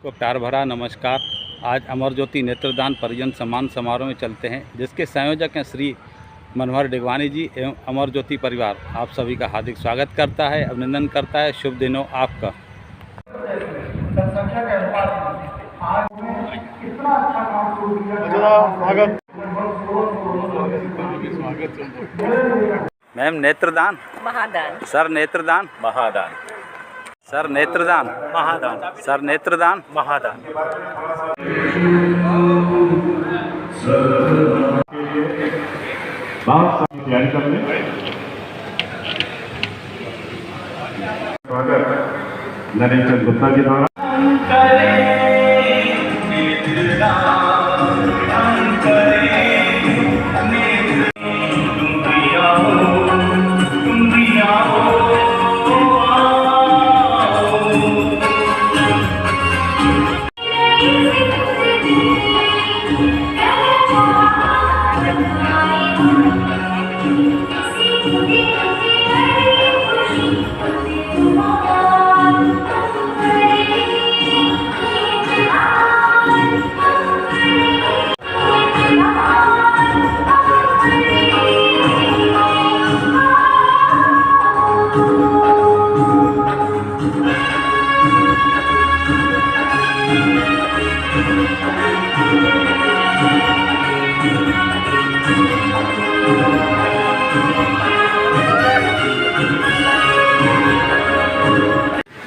को प्यार भरा नमस्कार। आज अमर ज्योति नेत्रदान परिजन सम्मान समारोह में चलते हैं, जिसके संयोजक हैं श्री मनोहर डिगवानी जी एवं अमर ज्योति परिवार आप सभी का हार्दिक स्वागत करता है, अभिनंदन करता है। शुभ दिनों आपका। मैम नेत्रदान महादान सर, नेत्रदान महादान सर, नेत्रदान महादान सर, नेत्रदान महादान। तैयारी कर लें। स्वागत नरेंद्र गुप्ता जी द्वारा।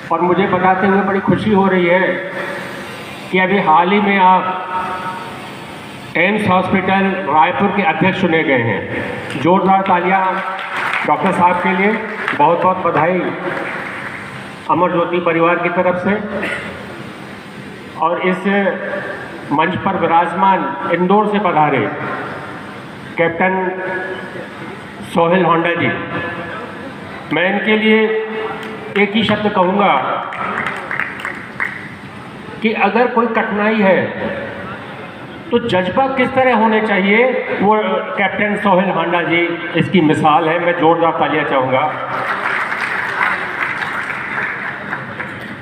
और मुझे बताते हुए बड़ी खुशी हो रही है कि अभी हाल ही में आप एम्स हॉस्पिटल रायपुर के अध्यक्ष चुने गए हैं। जोरदार तालियां डॉक्टर साहब के लिए। बहुत बहुत बधाई अमर ज्योति परिवार की तरफ से। और इस मंच पर विराजमान इंदौर से पधारे कैप्टन सोहेल होंडा जी, मैं इनके लिए एक ही शब्द कहूँगा कि अगर कोई कठिनाई है तो जज्बा किस तरह होने चाहिए, वो कैप्टन सोहेल होंडा जी इसकी मिसाल है। मैं जोरदार तालियां चाहूँगा।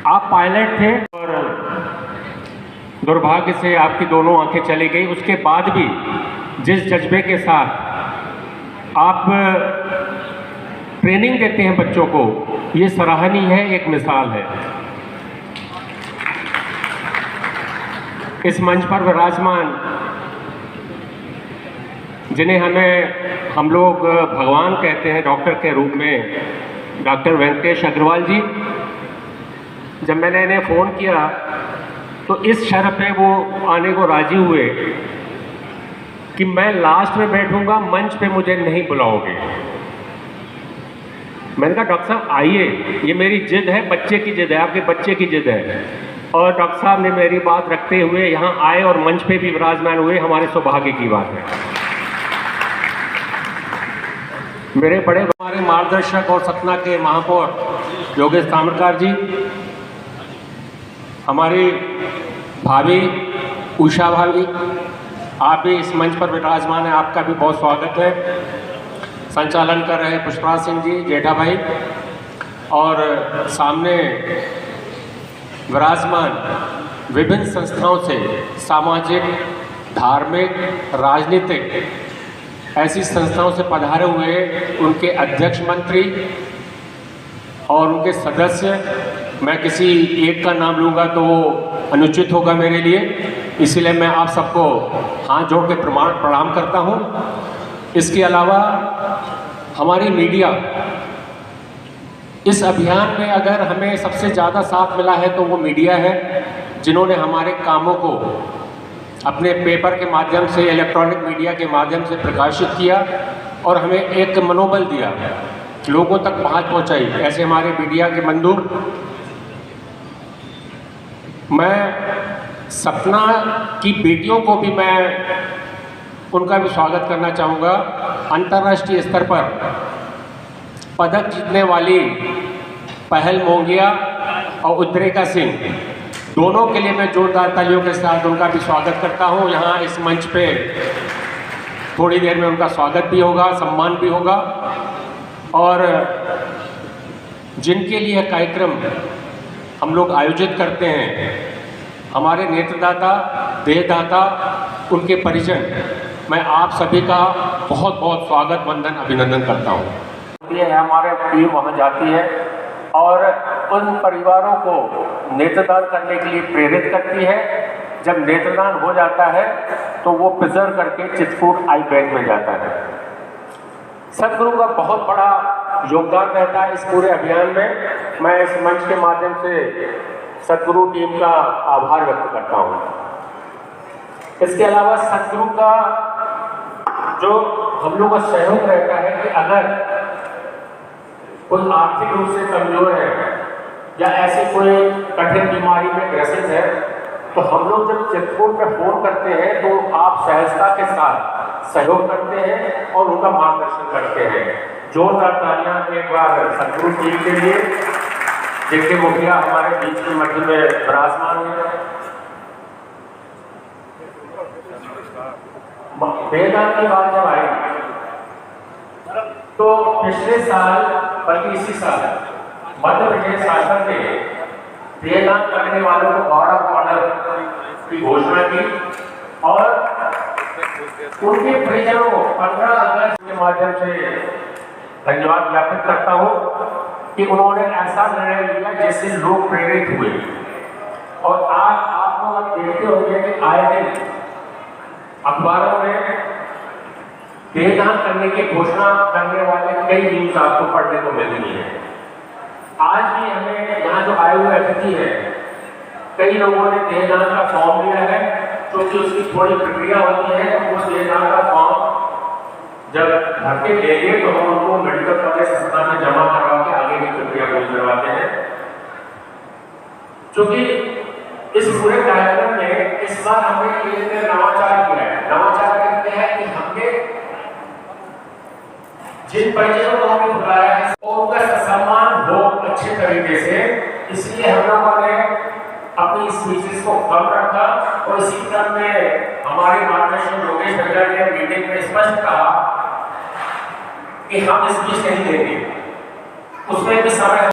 आप पायलट थे और दुर्भाग्य से आपकी दोनों आंखें चली गई। उसके बाद भी जिस जज्बे के साथ आप ट्रेनिंग देते हैं बच्चों को, ये सराहनीय है, एक मिसाल है। इस मंच पर विराजमान जिन्हें हम लोग भगवान कहते हैं डॉक्टर के रूप में, डॉक्टर वेंकटेश अग्रवाल जी, जब मैंने इन्हें फ़ोन किया तो इस शर्त पे वो आने को राजी हुए कि मैं लास्ट में बैठूंगा, मंच पे मुझे नहीं बुलाओगे। मैंने कहा डॉक्टर साहब आइए, ये मेरी जिद है, बच्चे की जिद है, आपके बच्चे की जिद है। और डॉक्टर साहब ने मेरी बात रखते हुए यहाँ आए और मंच पे भी विराजमान हुए। हमारे सौभाग्य की बात है। मेरे बड़े हमारे मार्गदर्शक और सतना के महापौर योगेश ताम्रकार जी, हमारी भाभी उषा भाभी, आप भी इस मंच पर विराजमान हैं, आपका भी बहुत स्वागत है। संचालन कर रहे पुष्पराज सिंह जी, जेठा भाई, और सामने विराजमान विभिन्न संस्थाओं से, सामाजिक, धार्मिक, राजनीतिक ऐसी संस्थाओं से पधारे हुए उनके अध्यक्ष मंत्री और उनके सदस्य। मैं किसी एक का नाम लूँगा तो वो अनुचित होगा मेरे लिए, इसलिए मैं आप सबको हाथ जोड़ के प्रणाम करता हूँ। इसके अलावा हमारी मीडिया, इस अभियान में अगर हमें सबसे ज़्यादा साथ मिला है तो वो मीडिया है, जिन्होंने हमारे कामों को अपने पेपर के माध्यम से, इलेक्ट्रॉनिक मीडिया के माध्यम से प्रकाशित किया और हमें एक मनोबल दिया, लोगों तक बात पहुँचाई। ऐसे हमारे मीडिया के बंधु, मैं सपना की बेटियों को भी उनका भी स्वागत करना चाहूँगा। अंतर्राष्ट्रीय स्तर पर पदक जीतने वाली पहल मोंगिया और उद्रेका सिंह, दोनों के लिए मैं जोरदार तालियों के साथ उनका भी स्वागत करता हूँ। यहाँ इस मंच पे थोड़ी देर में उनका स्वागत भी होगा, सम्मान भी होगा। और जिनके लिए कार्यक्रम हम लोग आयोजित करते हैं, हमारे नेत्रदाता, देहदाता, उनके परिजन, मैं आप सभी का बहुत बहुत स्वागत, वंदन, अभिनंदन करता हूँ। ये हमारे टीम वहाँ जाती है और उन परिवारों को नेत्रदान करने के लिए प्रेरित करती है। जब नेत्रदान हो जाता है तो वो प्रिजर्व करके चित्रकूट आई बैंक में जाता है। सदगुरु का बहुत बड़ा योगदान रहता है इस पूरे अभियान में। मैं इस मंच के माध्यम से सदगुरु टीम का आभार व्यक्त करता हूँ। इसके अलावा सदगुरु का जो हम लोग का सहयोग रहता है कि अगर कोई आर्थिक रूप से कमजोर है या ऐसी कोई कठिन बीमारी में ग्रसित है तो हम लोग जब चित्रकूट में फोन करते हैं तो आप सहजता के साथ सहयोग करते हैं और उनका मार्गदर्शन करते हैं। जोरदार तालियां एक बार सदगुरु टीम के लिए, जिनके मुखिया हमारे बीच में मध्य में विराजमान है। देहदान की बात जब आई तो पिछले साल, बल्कि इसी साल मध्य प्रदेश शासन ने देहदान करने वालों को गौरव ऑर्डर की घोषणा की और उनके परिजनों को 15 अगस्त के माध्यम से धन्यवाद ज्ञापित करता हूं कि उन्होंने ऐसा निर्णय लिया जिससे लोग प्रेरित हुए। और आज आप लोग देखते होंगे कि आए दिन अखबारों में देहदान करने की घोषणा करने वाले कई न्यूज आपको पढ़ने को मिल रही है। आज भी हमें यहाँ जो आए हुए अतिथि है, कई लोगों ने देहदान का फॉर्म लिया है, क्योंकि उसकी थोड़ी प्रक्रिया होती है। तो उस देहदान का फॉर्म जब भर के लेंगे तो हम उनको मेडिकल कॉलेज अस्पताल में जमा करवा के आगे की प्रक्रिया पूरी करवाते हैं। क्योंकि इस पूरे कार्यक्रम में इस बार हमने एक नवाचार किया है। नवाचार कहते हैं कि हमने जिन परिजनों को हमने बुलाया है उनका सम्मान हो अच्छे तरीके से, इसलिए हम लोगों ने अपनी स्पीचेस को कम रखा। और इसी क्रम में हमारे मार्गदर्शक योगेश भैया ने मीटिंग में स्पष्ट कहा कि हम स्पीच नहीं देंगे, उसमें भी समय